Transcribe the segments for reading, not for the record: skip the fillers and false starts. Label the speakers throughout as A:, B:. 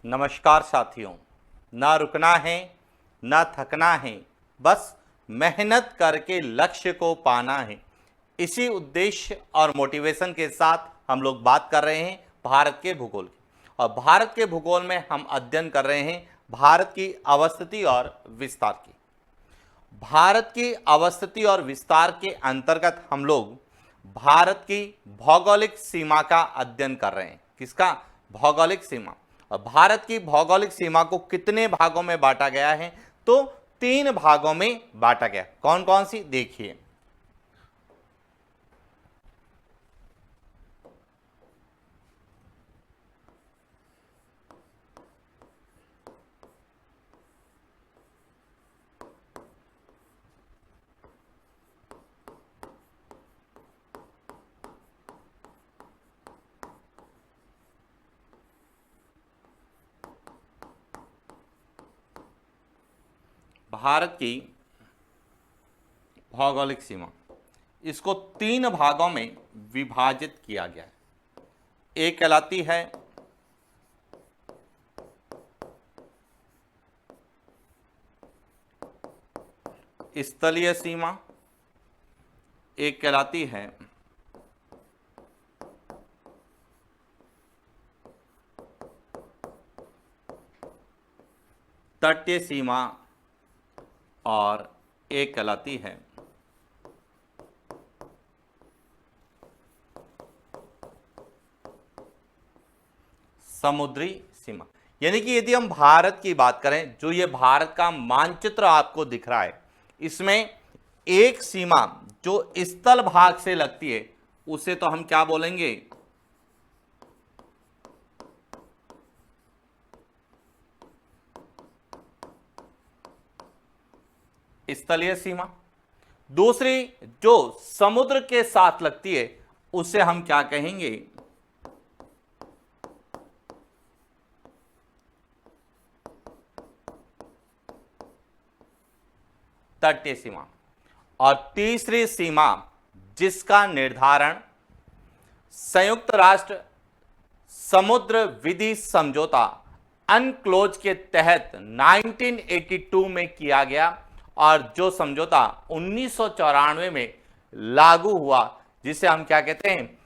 A: नमस्कार साथियों। ना रुकना है, ना थकना है, बस मेहनत करके लक्ष्य को पाना है। इसी उद्देश्य और मोटिवेशन के साथ हम लोग बात कर रहे हैं भारत के भूगोल की। और भारत के भूगोल में हम अध्ययन कर रहे हैं भारत की अवस्थिति और विस्तार की। भारत की अवस्थिति और विस्तार के अंतर्गत हम लोग भारत की भौगोलिक सीमा का अध्ययन कर रहे हैं। किसका? भौगोलिक सीमा। और भारत की भौगोलिक सीमा को कितने भागों में बांटा गया है? तो 3 भागों में बांटा गया। कौन कौन सी? देखिए, भारत की भौगोलिक सीमा, इसको 3 भागों में विभाजित किया गया है। एक कहलाती है स्थलीय सीमा, एक कहलाती है तटीय सीमा और एक कहलाती है समुद्री सीमा। यानी कि यदि हम भारत की बात करें, जो ये भारत का मानचित्र आपको दिख रहा है, इसमें एक सीमा जो स्थल भाग से लगती है उसे तो हम क्या बोलेंगे? स्थलीय सीमा। दूसरी जो समुद्र के साथ लगती है उसे हम क्या कहेंगे? तटीय सीमा। और तीसरी सीमा जिसका निर्धारण संयुक्त राष्ट्र समुद्र विधि समझौता अनक्लोज के तहत 1982 में किया गया और जो समझौता 1994 में लागू हुआ, जिसे हम क्या कहते हैं?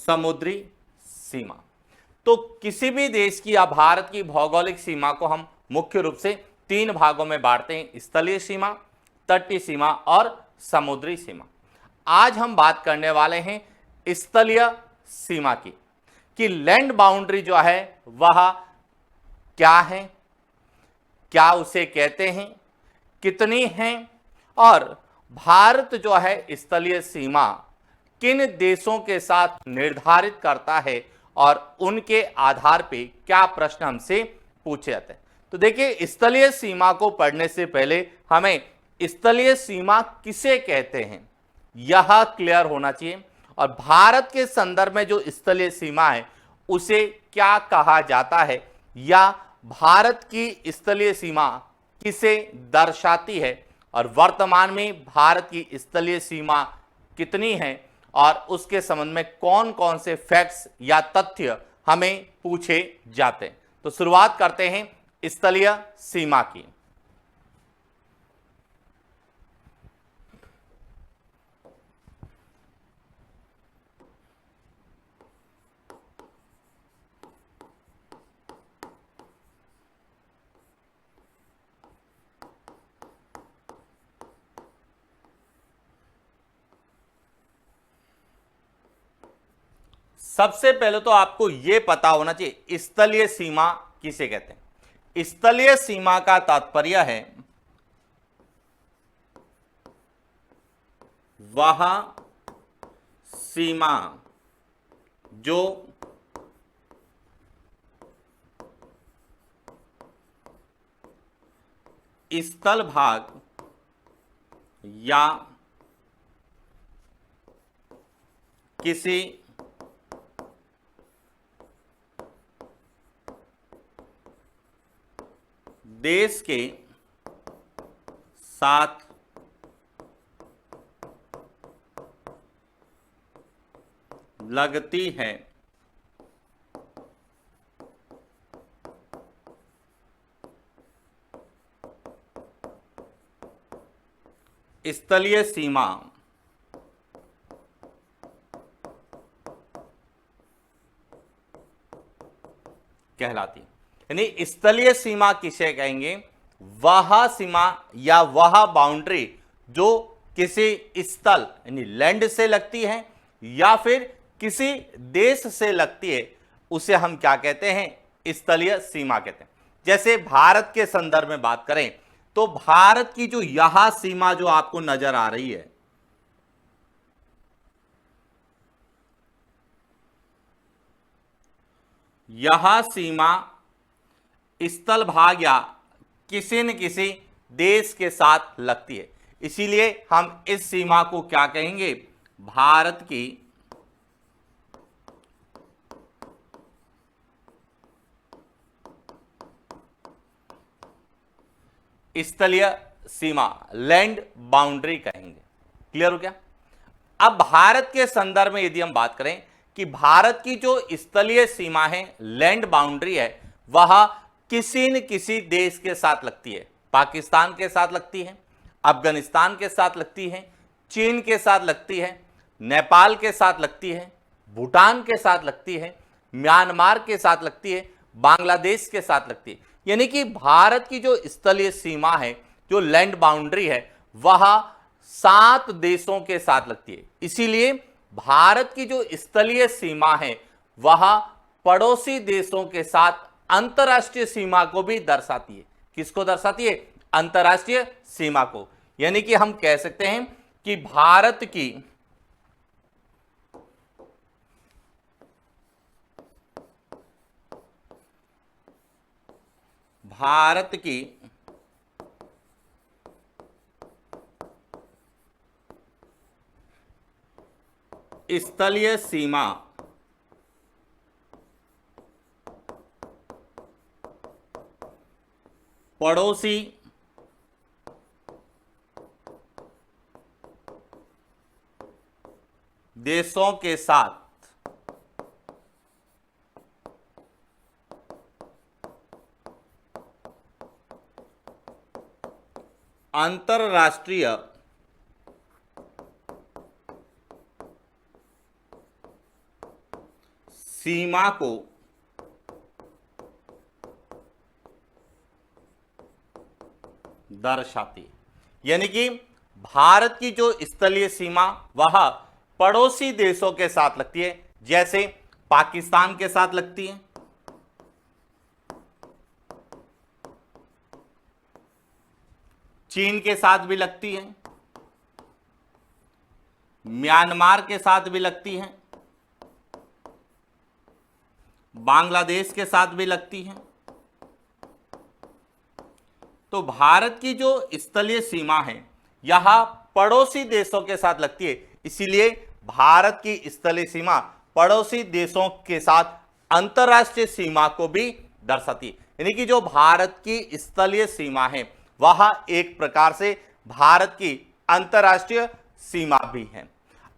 A: समुद्री सीमा। तो किसी भी देश की या भारत की भौगोलिक सीमा को हम मुख्य रूप से 3 भागों में बांटते हैं: स्थलीय सीमा, तटीय सीमा और समुद्री सीमा। आज हम बात करने वाले हैं स्थलीय सीमा की, कि लैंड बाउंड्री जो है वह क्या है, क्या उसे कहते हैं, कितनी है, और भारत जो है स्थलीय सीमा किन देशों के साथ निर्धारित करता है और उनके आधार पे क्या प्रश्न हमसे पूछे जाते हैं। तो देखिए, स्थलीय सीमा को पढ़ने से पहले हमें स्थलीय सीमा किसे कहते हैं यह क्लियर होना चाहिए, और भारत के संदर्भ में जो स्थलीय सीमा है उसे क्या कहा जाता है, या भारत की स्थलीय सीमा किसे दर्शाती है, और वर्तमान में भारत की स्थलीय सीमा कितनी है, और उसके संबंध में कौन कौन से फैक्ट्स या तथ्य हमें पूछे जाते हैं। तो शुरुआत करते हैं स्थलीय सीमा की। सबसे पहले तो आपको यह पता होना चाहिए स्थलीय सीमा किसे कहते हैं। स्थलीय सीमा का तात्पर्य है वह सीमा जो स्थल भाग या किसी देश के साथ लगती है। स्थलीय सीमा कहलाती है। यानी स्थलीय सीमा किसे कहेंगे? वह सीमा या वह बाउंड्री जो किसी स्थल यानी लैंड से लगती है या फिर किसी देश से लगती है, उसे हम क्या कहते हैं? स्थलीय सीमा कहते हैं। जैसे भारत के संदर्भ में बात करें तो भारत की जो यह सीमा जो आपको नजर आ रही है, यह सीमा स्थल भाग या किसी न किसी देश के साथ लगती है, इसीलिए हम इस सीमा को क्या कहेंगे? भारत की स्थलीय सीमा, लैंड बाउंड्री कहेंगे। क्लियर हो गया? अब भारत के संदर्भ में यदि हम बात करें कि भारत की जो स्थलीय सीमा है, लैंड बाउंड्री है, वह किसी न किसी देश के साथ लगती है। पाकिस्तान के साथ लगती है, अफगानिस्तान के साथ लगती है, चीन के साथ लगती है, नेपाल के साथ लगती है, भूटान के साथ लगती है, म्यांमार के साथ लगती है, बांग्लादेश के साथ लगती है। यानी कि भारत की जो स्थलीय सीमा है, जो लैंड बाउंड्री है, वह 7 देशों के साथ लगती है। इसीलिए भारत की जो स्थलीय सीमा है वह पड़ोसी देशों के साथ अंतरराष्ट्रीय सीमा को भी दर्शाती है। किसको दर्शाती है? अंतरराष्ट्रीय सीमा को। यानी कि हम कह सकते हैं कि भारत की स्थलीय सीमा पड़ोसी देशों के साथ अंतरराष्ट्रीय सीमा को दर्शाती है। यानी कि भारत की जो स्थलीय सीमा वह पड़ोसी देशों के साथ लगती है, जैसे पाकिस्तान के साथ लगती है, चीन के साथ भी लगती है, म्यांमार के साथ भी लगती है, बांग्लादेश के साथ भी लगती है। तो भारत की जो स्थलीय सीमा है यह पड़ोसी देशों के साथ लगती है, इसीलिए भारत की स्थलीय सीमा पड़ोसी देशों के साथ अंतरराष्ट्रीय सीमा को भी दर्शाती है। यानी कि जो भारत की स्थलीय सीमा है वह एक प्रकार से भारत की अंतरराष्ट्रीय सीमा भी है।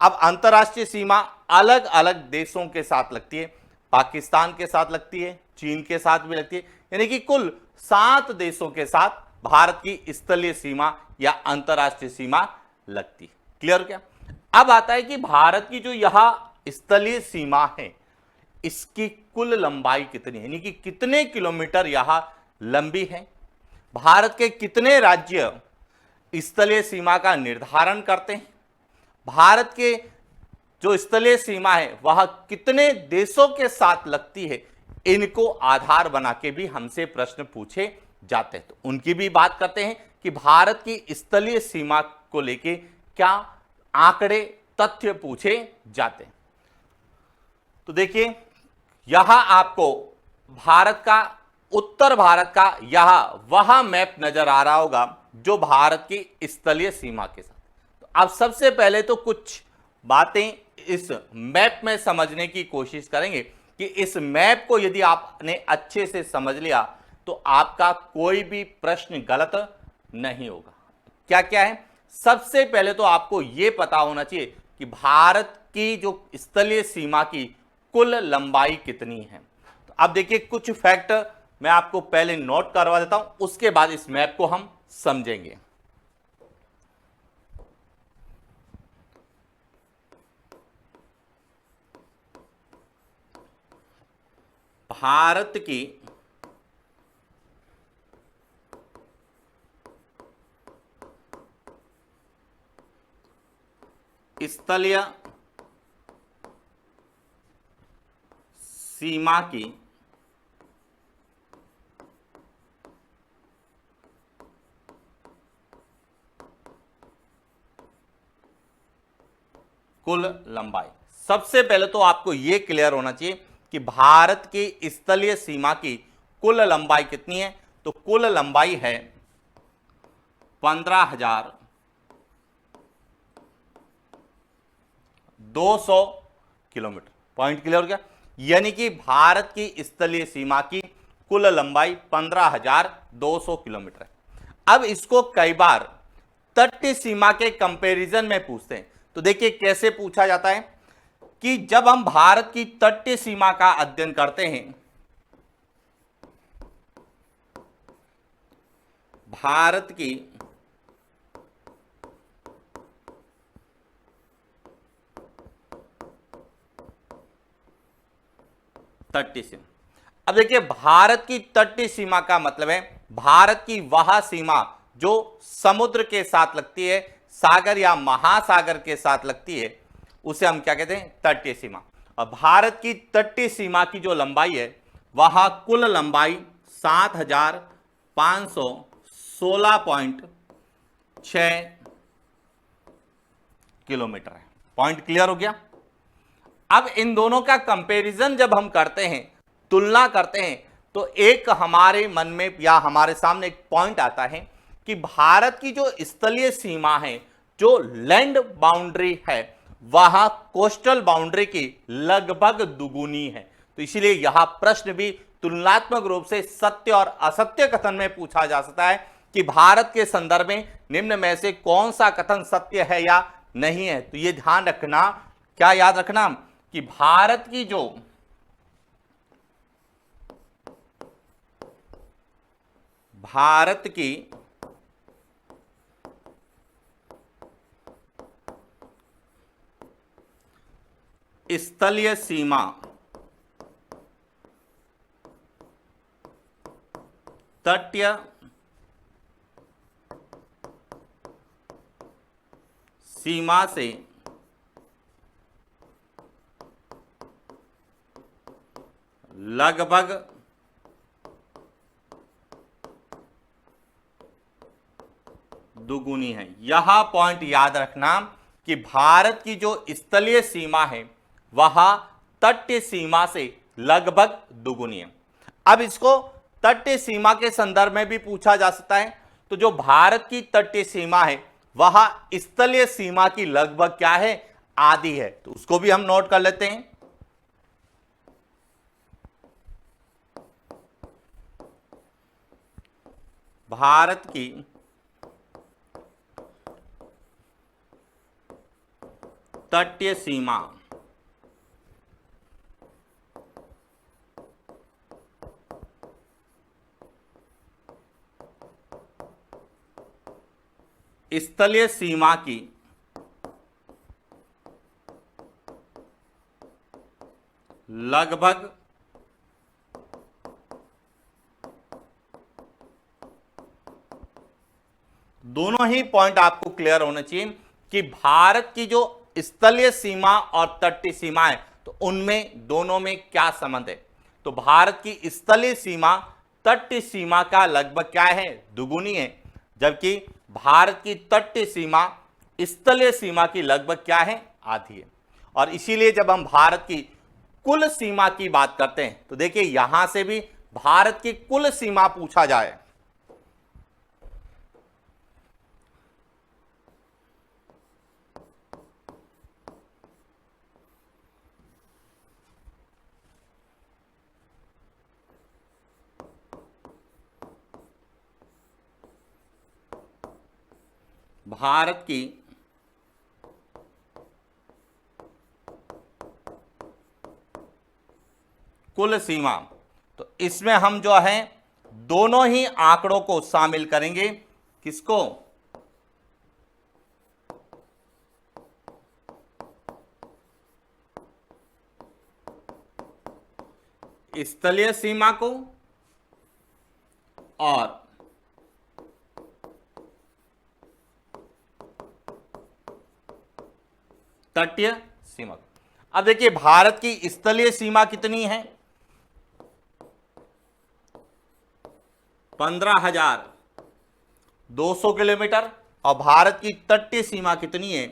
A: अब अंतरराष्ट्रीय सीमा अलग अलग देशों के साथ लगती है, पाकिस्तान के साथ लगती है, चीन के साथ भी लगती है। यानी कि कुल 7 देशों के साथ भारत की स्थलीय सीमा या अंतरराष्ट्रीय सीमा लगती है। क्लियर क्या? अब आता है कि भारत की जो यह स्थलीय सीमा है इसकी कुल लंबाई कितनी है, यानी कि कितने किलोमीटर यह लंबी है। भारत के कितने राज्य स्थलीय सीमा का निर्धारण करते हैं, भारत के जो स्थलीय सीमा है वह कितने देशों के साथ लगती है, इनको आधार बना के भी हमसे प्रश्न पूछे जाते हैं। तो उनकी भी बात करते हैं कि भारत की स्थलीय सीमा को लेके क्या आंकड़े तथ्य पूछे जाते हैं। तो देखिए यहां आपको भारत का, उत्तर भारत का यह वह मैप नजर आ रहा होगा जो भारत की स्थलीय सीमा के साथ। तो अब सबसे पहले तो कुछ बातें इस मैप में समझने की कोशिश करेंगे कि इस मैप को यदि आपने अच्छे से समझ लिया तो आपका कोई भी प्रश्न गलत नहीं होगा। क्या क्या है? सबसे पहले तो आपको यह पता होना चाहिए कि भारत की जो स्थलीय सीमा की कुल लंबाई कितनी है। तो अब देखिए कुछ फैक्ट मैं आपको पहले नोट करवा देता हूं, उसके बाद इस मैप को हम समझेंगे। भारत की स्थलीय सीमा की कुल लंबाई, सबसे पहले तो आपको यह क्लियर होना चाहिए कि भारत की स्थलीय सीमा की कुल लंबाई कितनी है। तो कुल लंबाई है 15,200 किलोमीटर। पॉइंट क्लियर हो गया, यानी कि भारत की स्थलीय सीमा की कुल लंबाई 15,200 किलोमीटर है। अब इसको कई बार तटीय सीमा के कंपैरिजन में पूछते हैं। तो देखिए कैसे पूछा जाता है कि जब हम भारत की तटीय सीमा का अध्ययन करते हैं, भारत की तटीय सीमा, अब देखिए भारत की तटीय सीमा का मतलब है भारत की वह सीमा जो समुद्र के साथ लगती है, सागर या महासागर के साथ लगती है, उसे हम क्या कहते हैं, तटीय सीमा। और भारत की तटीय सीमा की जो लंबाई है वह कुल लंबाई 7,516.6 किलोमीटर है। पॉइंट क्लियर हो गया। अब इन दोनों का कंपैरिजन जब हम करते हैं, तुलना करते हैं, तो एक हमारे मन में या हमारे सामने एक पॉइंट आता है कि भारत की जो स्थलीय सीमा है, जो लैंड बाउंड्री है, वह कोस्टल बाउंड्री की लगभग दुगुनी है। तो इसीलिए यह प्रश्न भी तुलनात्मक रूप से सत्य और असत्य कथन में पूछा जा सकता है कि भारत के संदर्भ में निम्न में से कौन सा कथन सत्य है या नहीं है। तो यह ध्यान रखना, क्या याद रखना कि भारत की जो स्थलीय सीमा तटीय सीमा से लगभग दुगुनी है। यह पॉइंट याद रखना कि भारत की जो स्थलीय सीमा है वह तटीय सीमा से लगभग दुगुनी है। अब इसको तटीय सीमा के संदर्भ में भी पूछा जा सकता है। तो जो भारत की तटीय सीमा है वह स्थलीय सीमा की लगभग क्या है, आधी है। तो उसको भी हम नोट कर लेते हैं। भारत की तटीय सीमा स्थलीय सीमा की लगभग दोनों ही पॉइंट आपको क्लियर होना चाहिए कि भारत की जो स्थलीय सीमा और तटीय सीमा है तो उनमें दोनों में क्या संबंध है। तो भारत की स्थलीय सीमा तटीय सीमा का लगभग क्या है, दुगुनी है, जबकि भारत की तटीय सीमा स्थलीय सीमा की लगभग क्या है, आधी है। और इसीलिए जब हम भारत की कुल सीमा की बात करते हैं तो देखिए यहां से भी भारत की कुल सीमा पूछा जाए भारत की कुल सीमा, तो इसमें हम जो है दोनों ही आंकड़ों को शामिल करेंगे। किसको? स्थलीय सीमा को और तटीय सीमा। अब देखिए भारत की स्थलीय सीमा कितनी है? 15,200 किलोमीटर। और भारत की तटीय सीमा कितनी है?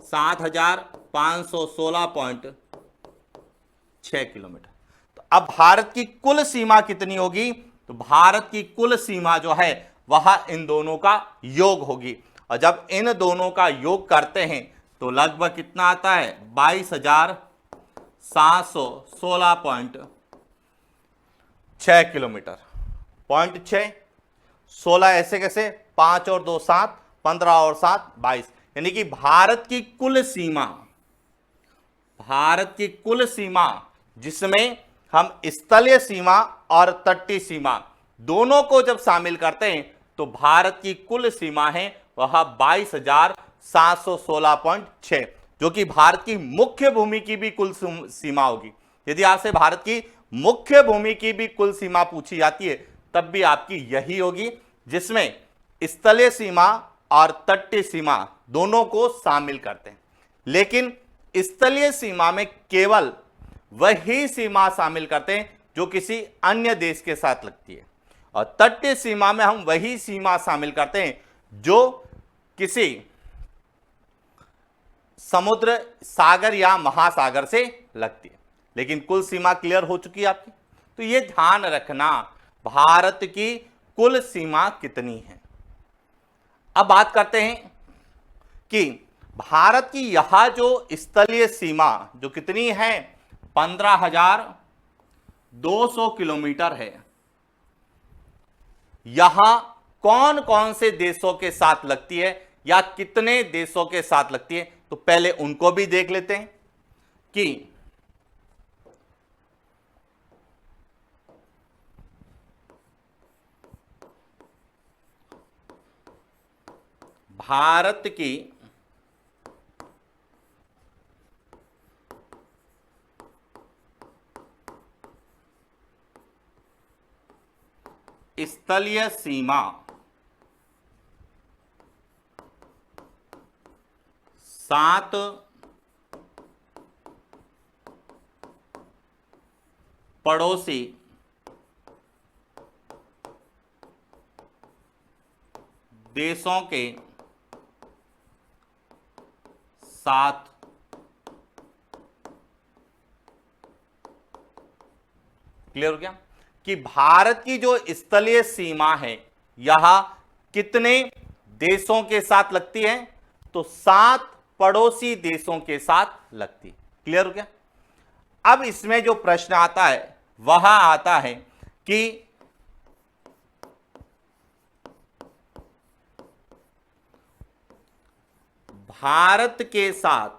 A: 7,516.6 किलोमीटर। तो अब भारत की कुल सीमा कितनी होगी? तो भारत की कुल सीमा जो है वह इन दोनों का योग होगी। और जब इन दोनों का योग करते हैं तो लगभग कितना आता है? 22,716.6 किलोमीटर। 0.6, 16 ऐसे कैसे? 5 और 2 7, 15 और 7 22। यानी कि भारत की कुल सीमा जिसमें हम स्थलीय सीमा और तटीय सीमा दोनों को जब शामिल करते हैं तो भारत की कुल सीमा है वह 22,716.6, जो कि भारत की मुख्य भूमि की भी कुल सीमा होगी। यदि आपसे भारत की मुख्य भूमि की भी कुल सीमा पूछी जाती है तब भी आपकी यही होगी, जिसमें स्थलीय सीमा और तटीय सीमा दोनों को शामिल करते हैं। लेकिन स्थलीय सीमा में केवल वही सीमा शामिल करते हैं जो किसी अन्य देश के साथ लगती है, और तटीय सीमा में हम वही सीमा शामिल करते हैं जो किसी समुद्र, सागर या महासागर से लगती है। लेकिन कुल सीमा क्लियर हो चुकी है आपकी। तो ये ध्यान रखना भारत की कुल सीमा कितनी है। अब बात करते हैं कि भारत की यह जो स्थलीय सीमा जो कितनी है 15,200 किलोमीटर है, यहां कौन कौन से देशों के साथ लगती है या कितने देशों के साथ लगती है, तो पहले उनको भी देख लेते हैं कि भारत की स्थलीय सीमा 7 पड़ोसी देशों के साथ क्लियर हो गया कि भारत की जो स्थलीय सीमा है यह कितने देशों के साथ लगती है, तो 7 पड़ोसी देशों के साथ लगती है। क्लियर हो गया। अब इसमें जो प्रश्न आता है वह आता है कि भारत के साथ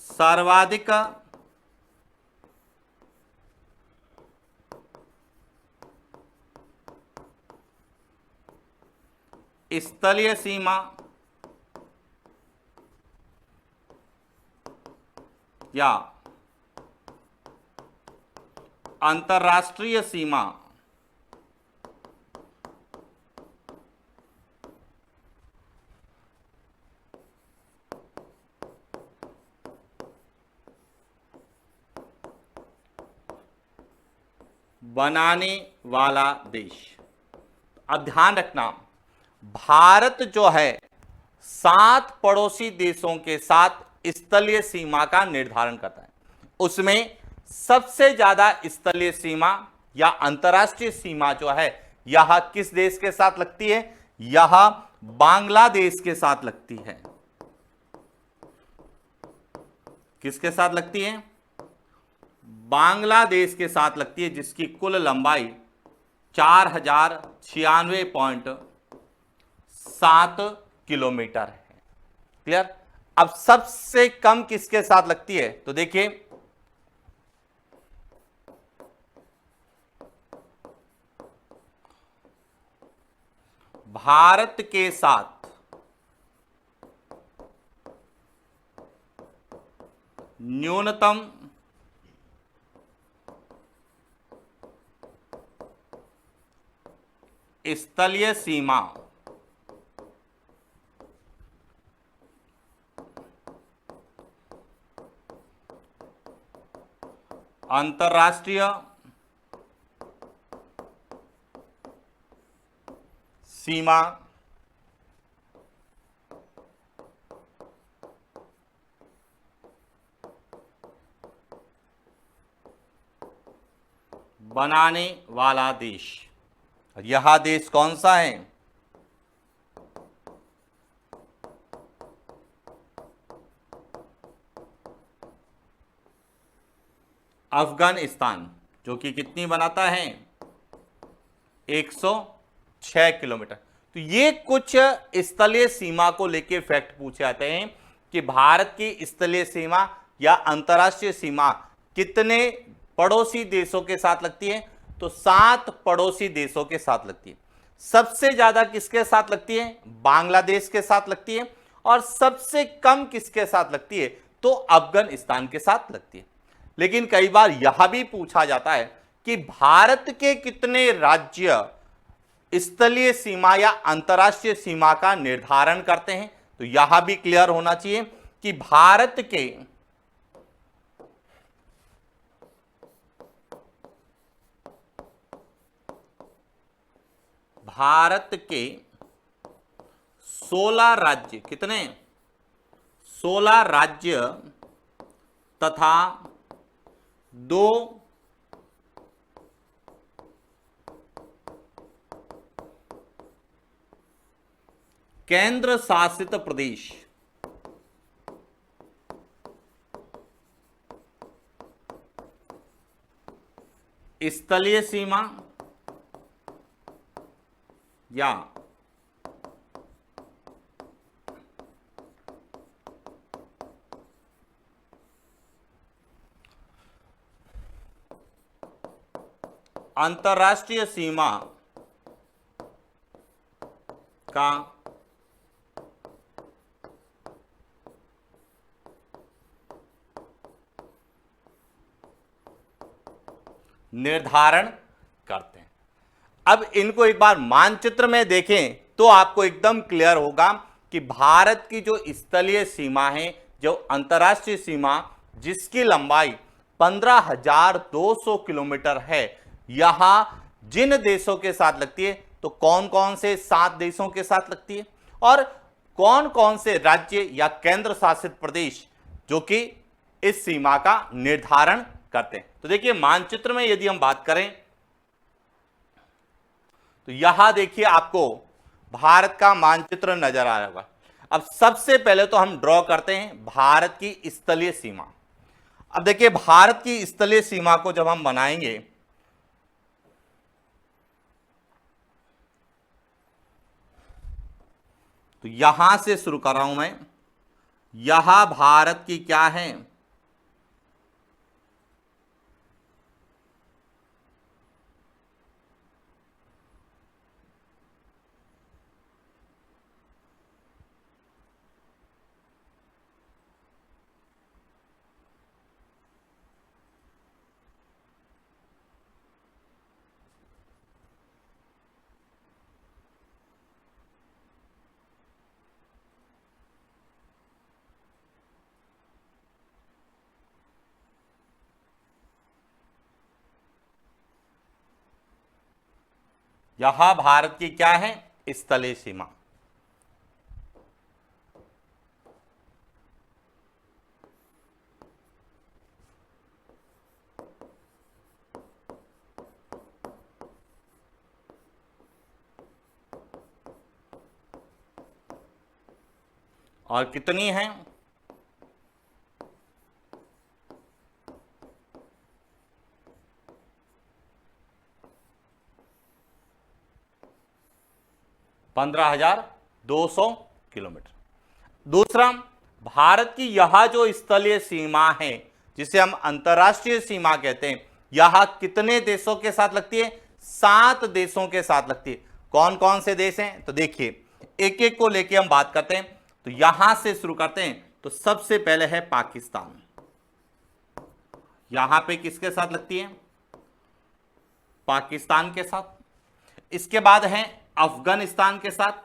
A: सर्वाधिक स्थलीय सीमा या अंतर्राष्ट्रीय सीमा बनाने वाला देश। अब ध्यान रखना भारत जो है 7 पड़ोसी देशों के साथ स्थलीय सीमा का निर्धारण करता है। उसमें सबसे ज्यादा स्थलीय सीमा या अंतर्राष्ट्रीय सीमा जो है यह किस देश के साथ लगती है? यह बांग्लादेश के साथ लगती है। किसके साथ लगती है? बांग्लादेश के साथ लगती है, जिसकी कुल लंबाई 4096.7 किलोमीटर है। क्लियर। अब सबसे कम किसके साथ लगती है? तो देखिए, भारत के साथ न्यूनतम स्थलीय सीमा अंतर्राष्ट्रीय सीमा बनाने वाला देश, यह देश कौन सा है? अफगानिस्तान, जो कि कितनी बनाता है? 106 किलोमीटर। तो ये कुछ स्थलीय सीमा को लेके फैक्ट पूछे जाते हैं कि भारत की स्थलीय सीमा या अंतर्राष्ट्रीय सीमा कितने पड़ोसी देशों के साथ लगती है? तो 7 पड़ोसी देशों के साथ लगती है। सबसे ज्यादा किसके साथ लगती है? बांग्लादेश के साथ लगती है। और सबसे कम किसके साथ लगती है? तो अफगानिस्तान के साथ लगती है। लेकिन कई बार यह भी पूछा जाता है कि भारत के कितने राज्य स्थलीय सीमा या अंतर्राष्ट्रीय सीमा का निर्धारण करते हैं? तो यह भी क्लियर होना चाहिए कि भारत के 16 राज्य, कितने? 16 राज्य तथा 2 केंद्र शासित प्रदेश स्थलीय सीमा या अंतर्राष्ट्रीय सीमा का निर्धारण करते हैं। अब इनको एक बार मानचित्र में देखें तो आपको एकदम क्लियर होगा कि भारत की जो स्थलीय सीमा है, जो अंतर्राष्ट्रीय सीमा जिसकी लंबाई 15,200 किलोमीटर है, यहां जिन देशों के साथ लगती है, तो कौन कौन से 7 देशों के साथ लगती है और कौन कौन से राज्य या केंद्र शासित प्रदेश जो कि इस सीमा का निर्धारण करते हैं। तो देखिए, मानचित्र में यदि हम बात करें तो यहां देखिए आपको भारत का मानचित्र नजर आ रहा होगा। अब सबसे पहले तो हम ड्रॉ करते हैं भारत की स्थलीय सीमा। अब देखिए, भारत की स्थलीय सीमा को जब हम बनाएंगे तो यहां से शुरू कर रहा हूं मैं। यहां भारत की क्या है? यहां भारत की क्या है? स्थलीय सीमा। और कितनी है? $15,200 किलोमीटर। दूसरा, भारत की यह जो स्थलीय सीमा है, जिसे हम अंतर्राष्ट्रीय सीमा कहते हैं, यह कितने देशों के साथ लगती है? 7 देशों के साथ लगती है। कौन कौन से देश हैं? तो देखिए, एक एक को लेके हम बात करते हैं। तो यहां से शुरू करते हैं। तो सबसे पहले है पाकिस्तान। यहां पे किसके साथ लगती है? पाकिस्तान के साथ। इसके बाद है अफगानिस्तान के साथ,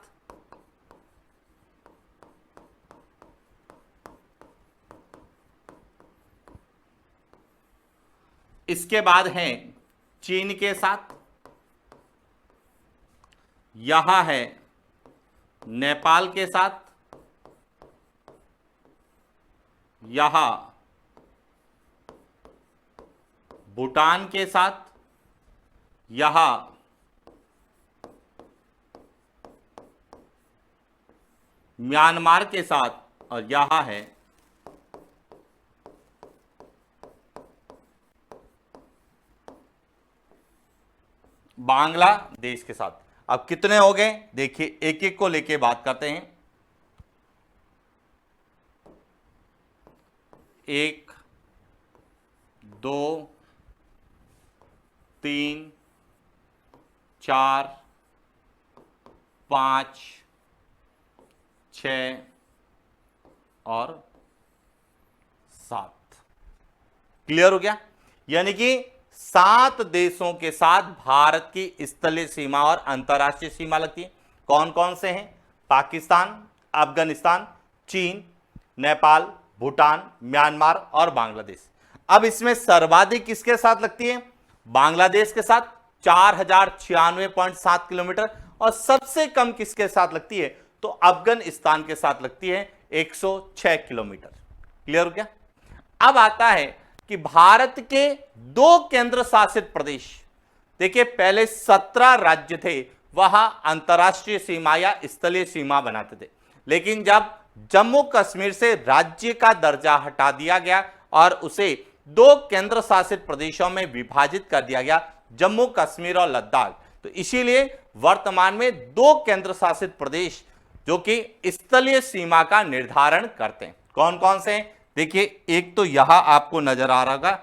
A: इसके बाद है चीन के साथ, यहां है नेपाल के साथ, यहां भूटान के साथ, यहां म्यांमार के साथ, और यहां है बांग्लादेश के साथ। अब कितने हो गए? देखिए, एक एक को लेके बात करते हैं। 1 2 3 4 5 6 और 7। क्लियर हो गया? यानी कि 7 देशों के साथ भारत की स्थलीय सीमा और अंतर्राष्ट्रीय सीमा लगती है। कौन कौन से हैं? पाकिस्तान, अफगानिस्तान, चीन, नेपाल, भूटान, म्यांमार और बांग्लादेश। अब इसमें सर्वाधिक किसके साथ लगती है? बांग्लादेश के साथ 4096.7 किलोमीटर, और सबसे कम किसके साथ लगती है? तो अफगानिस्तान के साथ लगती है 106 किलोमीटर। क्लियर हो गया? अब आता है कि भारत के 2 केंद्र शासित प्रदेश। देखिए, पहले 17 राज्य थे, वहां अंतर्राष्ट्रीय सीमा या स्थलीय सीमा बनाते थे, लेकिन जब जम्मू कश्मीर से राज्य का दर्जा हटा दिया गया और उसे 2 केंद्र शासित प्रदेशों में विभाजित कर दिया गया, जम्मू कश्मीर और लद्दाख, तो इसीलिए वर्तमान में 2 केंद्र शासित प्रदेश जो कि स्थलीय सीमा का निर्धारण करते हैं। कौन कौन से हैं? देखिए, एक तो यहां आपको नजर आ रहा होगा,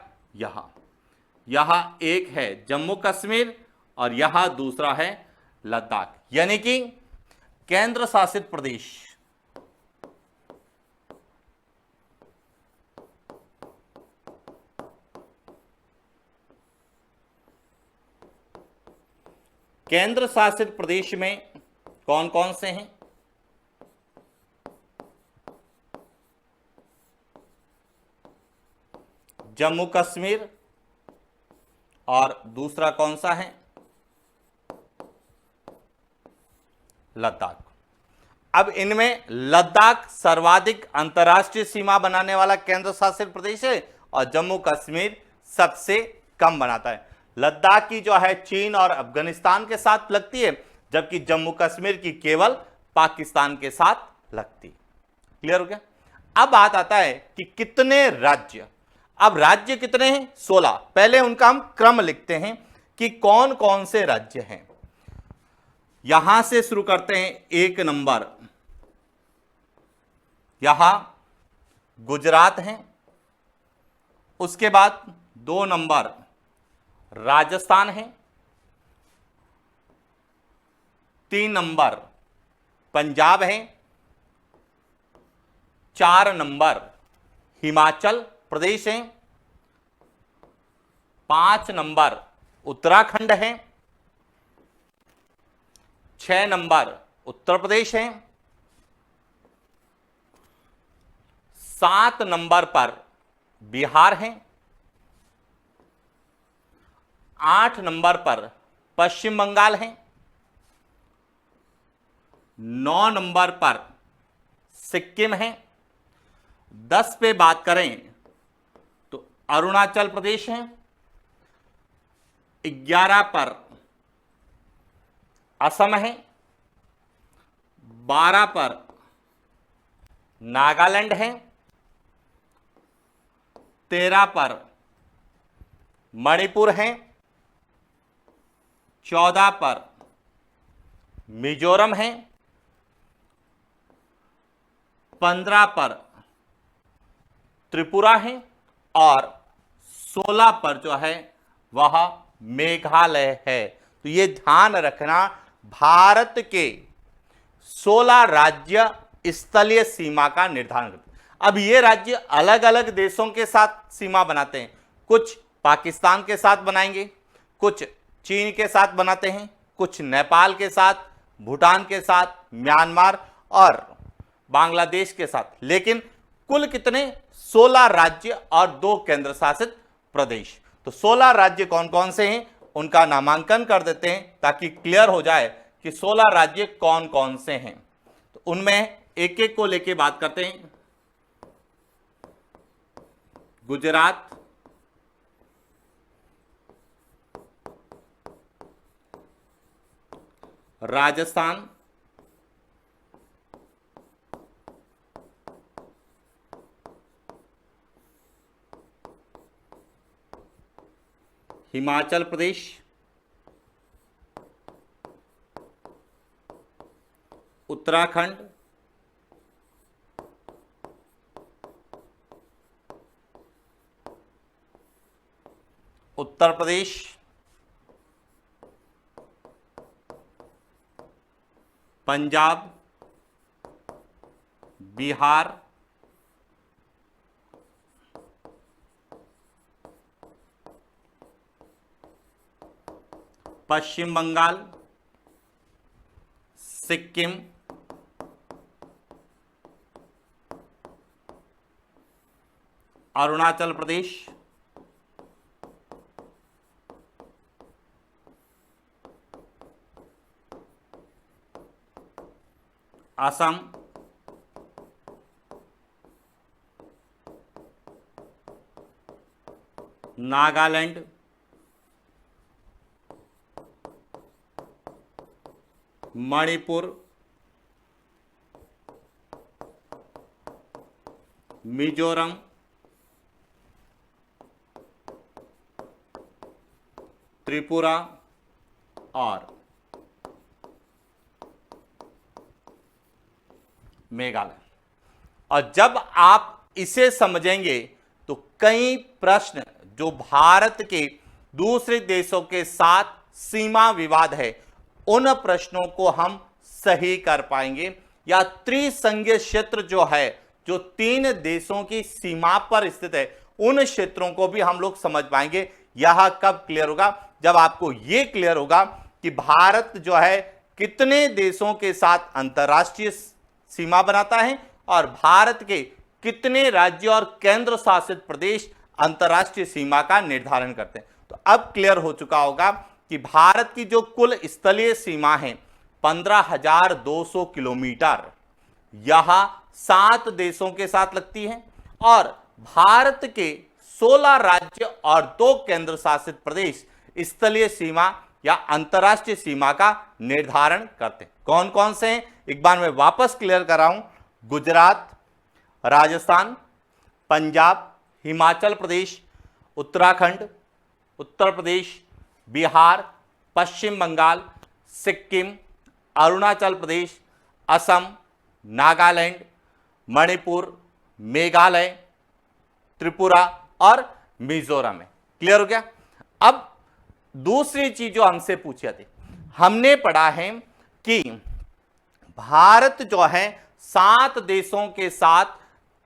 A: यहां एक है जम्मू कश्मीर और यहां दूसरा है लद्दाख, यानी कि केंद्र शासित प्रदेश। केंद्र शासित प्रदेश में कौन कौन से हैं? जम्मू कश्मीर, और दूसरा कौन सा है? लद्दाख। अब इनमें लद्दाख सर्वाधिक अंतर्राष्ट्रीय सीमा बनाने वाला केंद्र शासित प्रदेश है और जम्मू कश्मीर सबसे कम बनाता है। लद्दाख की जो है चीन और अफगानिस्तान के साथ लगती है, जबकि जम्मू कश्मीर की केवल पाकिस्तान के साथ लगती है। क्लियर हो गया? अब बात आता है कि कितने राज्य। अब राज्य कितने हैं? 16। पहले उनका हम क्रम लिखते हैं कि कौन कौन से राज्य हैं। यहां से शुरू करते हैं। 1 नंबर यहां गुजरात है, उसके बाद 2 नंबर राजस्थान है, 3 नंबर पंजाब है, 4 नंबर हिमाचल प्रदेश है, 5 नंबर उत्तराखंड है, 6 नंबर उत्तर प्रदेश है, 7 नंबर पर बिहार है, 8 नंबर पर पश्चिम बंगाल है, 9 नंबर पर सिक्किम है, 10 पे बात करें तो अरुणाचल प्रदेश है, 11 पर असम है, 12 पर नागालैंड है, 13 पर मणिपुर है, 14 पर मिजोरम है, 15 पर त्रिपुरा है और 16 पर जो है वह मेघालय है। तो ये ध्यान रखना, भारत के 16 राज्य स्थलीय सीमा का निर्धारण करते हैं। अब ये राज्य अलग अलग देशों के साथ सीमा बनाते हैं, कुछ पाकिस्तान के साथ बनाएंगे, कुछ चीन के साथ बनाते हैं, कुछ नेपाल के साथ, भूटान के साथ, म्यांमार और बांग्लादेश के साथ। लेकिन कुल कितने? 16 राज्य और 2 केंद्र शासित प्रदेश। तो 16 राज्य कौन कौन से हैं उनका नामांकन कर देते हैं ताकि क्लियर हो जाए कि 16 राज्य कौन कौन से हैं। तो उनमें एक एक को लेके बात करते हैं। गुजरात, राजस्थान, हिमाचल प्रदेश, उत्तराखंड, उत्तर प्रदेश, पंजाब, बिहार, पश्चिम बंगाल, सिक्किम, अरुणाचल प्रदेश, असम, नागालैंड, मणिपुर, मिजोरम, त्रिपुरा और मेघालय। और जब आप इसे समझेंगे तो कई प्रश्न जो भारत के दूसरे देशों के साथ सीमा विवाद है उन प्रश्नों को हम सही कर पाएंगे, या त्रिसंघीय क्षेत्र जो है जो 3 देशों की सीमा पर स्थित है उन क्षेत्रों को भी हम लोग समझ पाएंगे। यह कब क्लियर होगा? जब आपको यह क्लियर होगा कि भारत जो है कितने देशों के साथ अंतरराष्ट्रीय सीमा बनाता है और भारत के कितने राज्य और केंद्र शासित प्रदेश अंतरराष्ट्रीय सीमा का निर्धारण करते हैं। तो अब क्लियर हो चुका होगा कि भारत की जो कुल स्थलीय सीमा है 15,200 किलोमीटर, यह 7 देशों के साथ लगती है और भारत के 16 राज्य और 2 केंद्र शासित प्रदेश स्थलीय सीमा या अंतरराष्ट्रीय सीमा का निर्धारण करते हैं। कौन कौन से हैं एक बार मैं वापस क्लियर कर रहा हूं। गुजरात, राजस्थान, पंजाब, हिमाचल प्रदेश, उत्तराखंड, उत्तर प्रदेश, बिहार, पश्चिम बंगाल, सिक्किम, अरुणाचल प्रदेश, असम, नागालैंड, मणिपुर, मेघालय, त्रिपुरा और मिजोरम है। क्लियर हो गया? अब दूसरी चीज जो हमसे पूछी थी, हमने पढ़ा है कि भारत जो है 7 देशों के साथ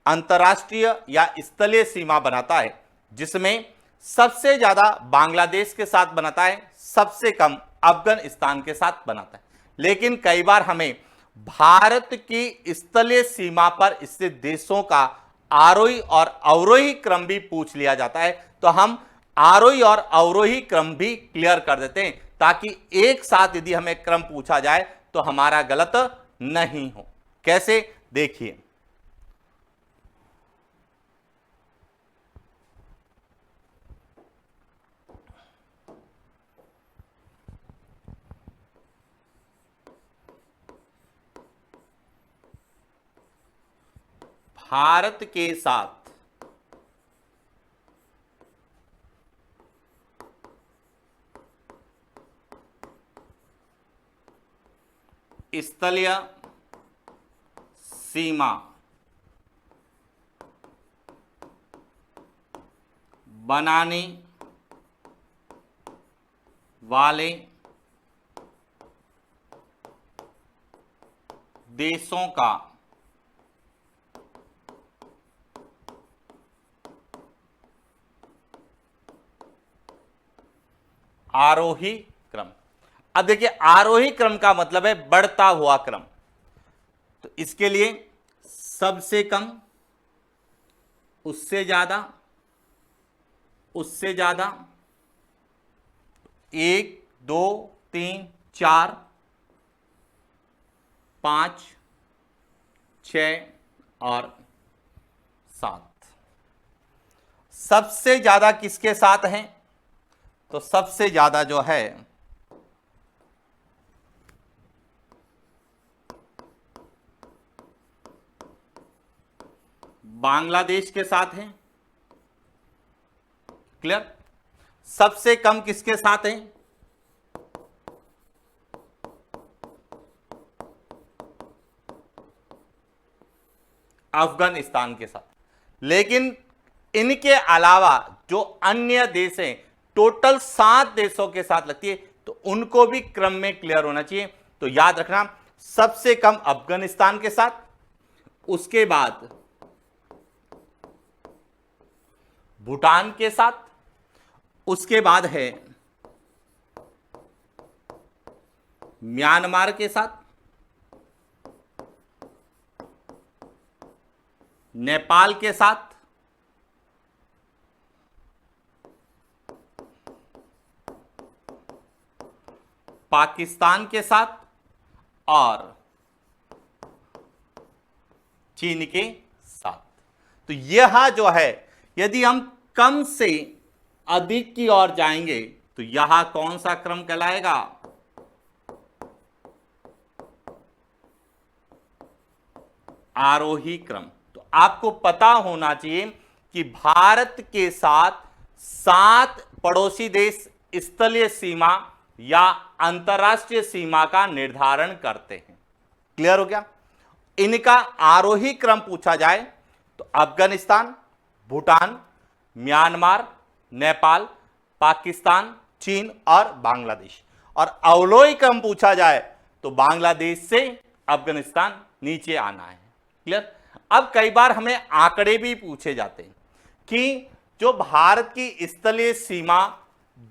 A: अंतरराष्ट्रीय या स्थलीय सीमा बनाता है, जिसमें सबसे ज्यादा बांग्लादेश के साथ बनाता है, सबसे कम अफगानिस्तान के साथ बनाता है। लेकिन कई बार हमें भारत की स्थलीय सीमा पर स्थित देशों का आरोही और अवरोही क्रम भी पूछ लिया जाता है, तो हम आरोही और अवरोही क्रम भी क्लियर कर देते हैं ताकि एक साथ यदि हमें क्रम पूछा जाए तो हमारा गलत नहीं हो। कैसे? देखिए, भारत के साथ स्थलीय सीमा बनाने वाले देशों का आरोही क्रम। अब देखिए, आरोही क्रम का मतलब है बढ़ता हुआ क्रम। तो इसके लिए सबसे कम, उससे ज्यादा, उससे ज्यादा, 1 2 3 4 5 6 और 7। सबसे ज्यादा किसके साथ हैं? तो सबसे ज्यादा जो है बांग्लादेश के साथ है। क्लियर? सबसे कम किसके साथ है? अफगानिस्तान के साथ। लेकिन इनके अलावा जो अन्य देश हैं, टोटल 7 देशों के साथ लगती है, तो उनको भी क्रम में क्लियर होना चाहिए। तो याद रखना, सबसे कम अफगानिस्तान के साथ, उसके बाद भूटान के साथ, उसके बाद है म्यांमार के साथ, नेपाल के साथ, पाकिस्तान के साथ और चीन के साथ। तो यह जो है, यदि हम कम से अधिक की ओर जाएंगे तो यह कौन सा क्रम कहलाएगा? आरोही क्रम। तो आपको पता होना चाहिए कि भारत के साथ 7 पड़ोसी देश स्थलीय सीमा या अंतरराष्ट्रीय सीमा का निर्धारण करते हैं। क्लियर हो गया? इनका आरोही क्रम पूछा जाए तो अफगानिस्तान, भूटान, म्यांमार, नेपाल, पाकिस्तान, चीन और बांग्लादेश। और अवरोही क्रम पूछा जाए तो बांग्लादेश से अफगानिस्तान नीचे आना है। क्लियर? अब कई बार हमें आंकड़े भी पूछे जाते हैं कि जो भारत की स्थलीय सीमा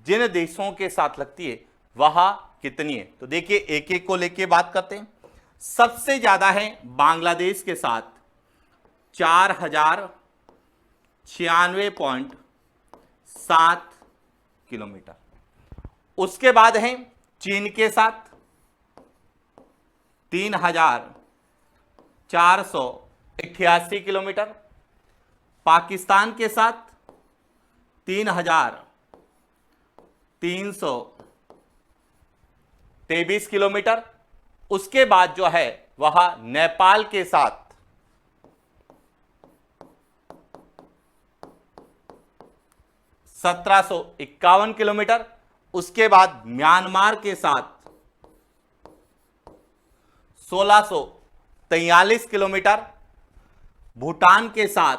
A: जिन देशों के साथ लगती है वह कितनी है। तो देखिए, एक एक को लेके बात करते हैं। सबसे ज्यादा है बांग्लादेश के साथ 4096.7 किलोमीटर। उसके बाद है चीन के साथ 3488 किलोमीटर, पाकिस्तान के साथ 3323 किलोमीटर। उसके बाद जो है वह नेपाल के साथ 1751 किलोमीटर। उसके बाद म्यांमार के साथ 1643 किलोमीटर, भूटान के साथ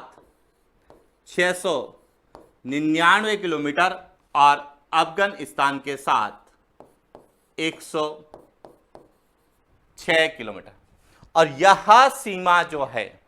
A: 699 किलोमीटर और अफगानिस्तान के साथ 106 किलोमीटर। और यह सीमा जो है,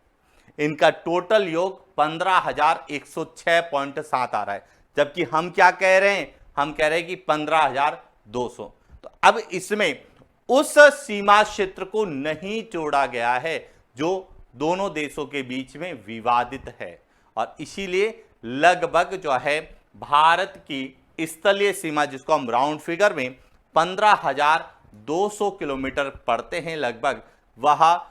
A: इनका टोटल योग 15,106.7 आ रहा है, जबकि हम क्या कह रहे हैं? हम कह रहे हैं कि 15,200। तो अब इसमें उस सीमा क्षेत्र को नहीं जोड़ा गया है जो दोनों देशों के बीच में विवादित है, और इसीलिए लगभग जो है भारत की स्थलीय सीमा, जिसको हम राउंड फिगर में 15,200 किलोमीटर पड़ते हैं लगभग, वह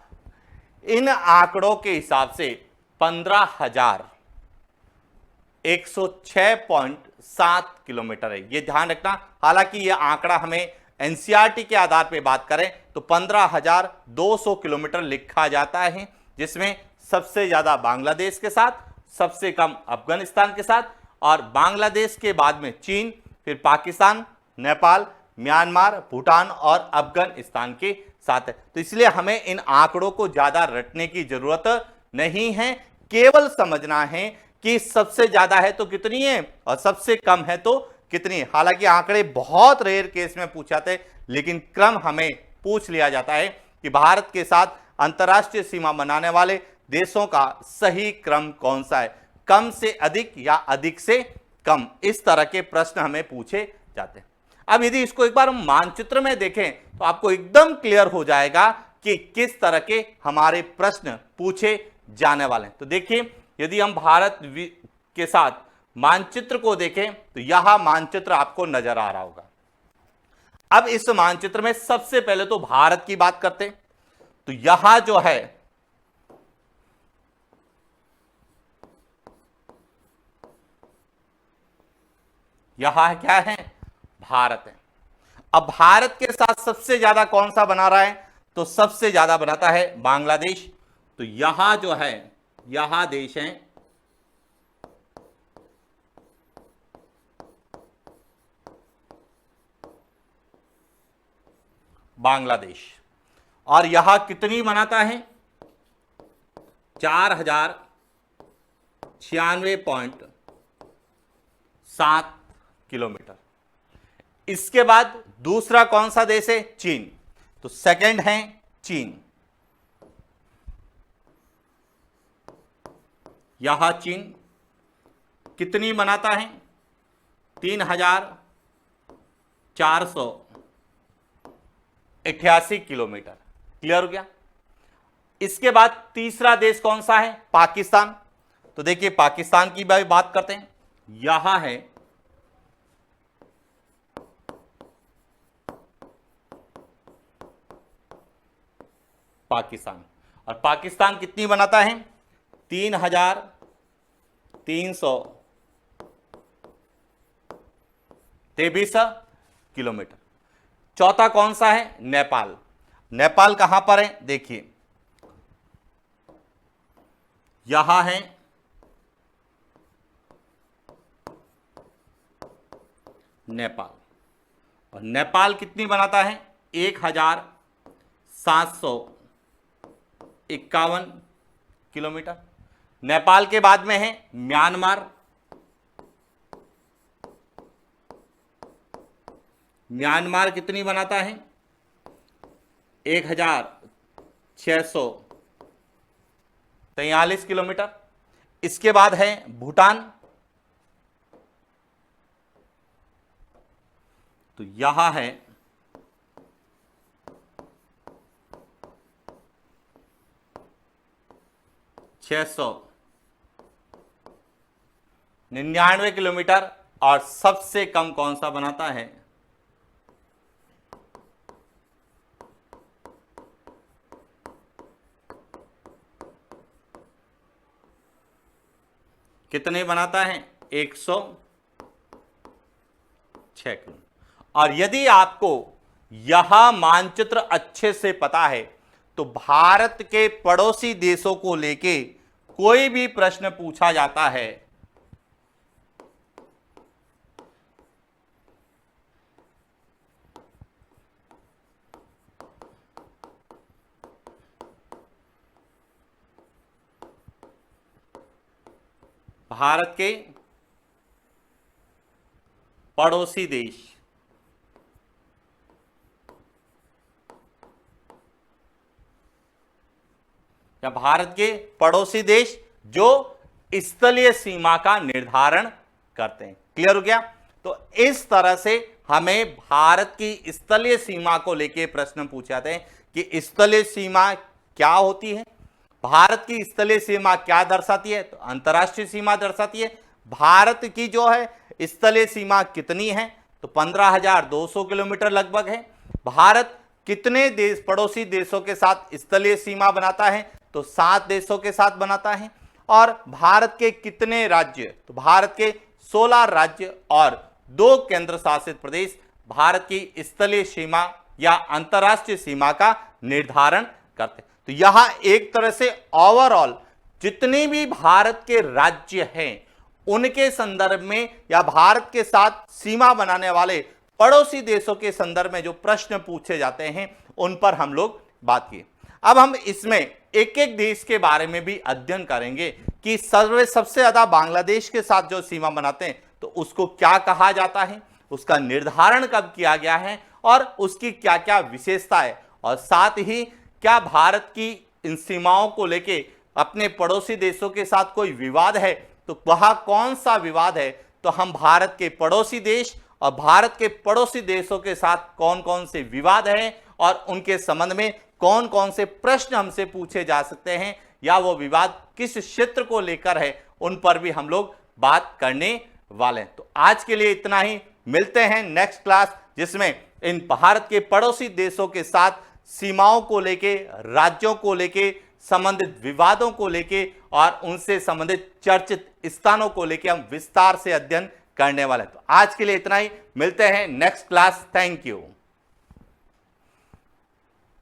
A: इन आंकड़ों के हिसाब से 15,106.7 किलोमीटर है। ये ध्यान रखना। हालांकि यह आंकड़ा हमें एनसीईआरटी के आधार पर बात करें तो 15,200 किलोमीटर लिखा जाता है, जिसमें सबसे ज्यादा बांग्लादेश के साथ, सबसे कम अफगानिस्तान के साथ, और बांग्लादेश के बाद में चीन, फिर पाकिस्तान, नेपाल, म्यांमार, भूटान और अफगानिस्तान के साथ है। तो इसलिए हमें इन आंकड़ों को ज्यादा रटने की जरूरत नहीं है, केवल समझना है कि सबसे ज्यादा है तो कितनी है और सबसे कम है तो कितनी है। हालांकि आंकड़े बहुत रेयर केस में पूछे जाते, लेकिन क्रम हमें पूछ लिया जाता है कि भारत के साथ अंतरराष्ट्रीय सीमा बनाने वाले देशों का सही क्रम कौन सा है, कम से अधिक या अधिक से कम, इस तरह के प्रश्न हमें पूछे जाते हैं। अब यदि इसको एक बार हम मानचित्र में देखें तो आपको एकदम क्लियर हो जाएगा कि किस तरह के हमारे प्रश्न पूछे जाने वाले हैं। तो देखिए, यदि हम भारत के साथ मानचित्र को देखें तो यह मानचित्र आपको नजर आ रहा होगा। अब इस मानचित्र में सबसे पहले तो भारत की बात करते हैं, तो यहां जो है यहां क्या है, भारत है। अब भारत के साथ सबसे ज्यादा कौन सा बना रहा है, तो सबसे ज्यादा बनाता है बांग्लादेश। तो यहां जो है, यहां देश है बांग्लादेश, और यहां कितनी बनाता है, 4096.7 किलोमीटर। इसके बाद दूसरा कौन सा देश है, चीन। तो सेकंड है चीन, यहां चीन कितनी बनाता है, 3488 किलोमीटर। क्लियर हो गया। इसके बाद तीसरा देश कौन सा है, पाकिस्तान। तो देखिए पाकिस्तान की भी बात करते हैं, यहां है पाकिस्तान, और पाकिस्तान कितनी बनाता है, 3323 किलोमीटर। चौथा कौन सा है, नेपाल। नेपाल कहां पर है, देखिए यहां है नेपाल, और नेपाल कितनी बनाता है, 1751 किलोमीटर। नेपाल के बाद में है म्यांमार। म्यांमार कितनी बनाता है, 1643 किलोमीटर। इसके बाद है भूटान, तो यहां है 699 किलोमीटर। और सबसे कम कौन सा बनाता है, कितने बनाता है, 106 किलोमीटर। और यदि आपको यह मानचित्र अच्छे से पता है तो भारत के पड़ोसी देशों को लेके कोई भी प्रश्न पूछा जाता है, भारत के पड़ोसी देश, या भारत के पड़ोसी देश जो स्थलीय सीमा का निर्धारण करते हैं। क्लियर हो गया। तो इस तरह से हमें भारत की स्थलीय सीमा को लेकर प्रश्न पूछे जाते हैं कि स्थलीय सीमा क्या होती है, भारत की स्थलीय सीमा क्या दर्शाती है, तो अंतर्राष्ट्रीय सीमा दर्शाती है। भारत की जो है स्थलीय सीमा कितनी है, तो 15,200 किलोमीटर लगभग है। भारत कितने देश पड़ोसी देशों के साथ स्थलीय सीमा बनाता है, तो 7 देशों के साथ बनाता है। और भारत के कितने राज्य, तो भारत के 16 राज्य और 2 केंद्र शासित प्रदेश भारत की स्थलीय सीमा या अंतर्राष्ट्रीय सीमा का निर्धारण करते हैं। तो यहां एक तरह से ओवरऑल जितने भी भारत के राज्य हैं उनके संदर्भ में या भारत के साथ सीमा बनाने वाले पड़ोसी देशों के संदर्भ में जो प्रश्न पूछे जाते हैं उन पर हम लोग बात की। अब हम इसमें एक एक देश के बारे में भी अध्ययन करेंगे कि सबसे ज्यादा बांग्लादेश के साथ जो सीमा बनाते हैं तो उसको क्या कहा जाता है, उसका निर्धारण कब किया गया है और उसकी क्या क्या विशेषता है, और साथ ही क्या भारत की इन सीमाओं को लेके अपने पड़ोसी देशों के साथ कोई विवाद है तो वह कौन सा विवाद है, तो हम भारत के पड़ोसी देश और भारत के पड़ोसी देशों के साथ कौन कौन से विवाद हैं और उनके संबंध में कौन कौन से प्रश्न हमसे पूछे जा सकते हैं या वो विवाद किस क्षेत्र को लेकर है, उन पर भी हम लोग बात करने वाले हैं। तो आज के लिए इतना ही, मिलते हैं नेक्स्ट क्लास जिसमें इन भारत के पड़ोसी देशों के साथ सीमाओं को लेके, राज्यों को लेके संबंधित विवादों को लेके और उनसे संबंधित चर्चित स्थानों को लेके हम विस्तार से अध्ययन करने वाले हैं। तो आज के लिए इतना ही, मिलते हैं नेक्स्ट क्लास। Thank you.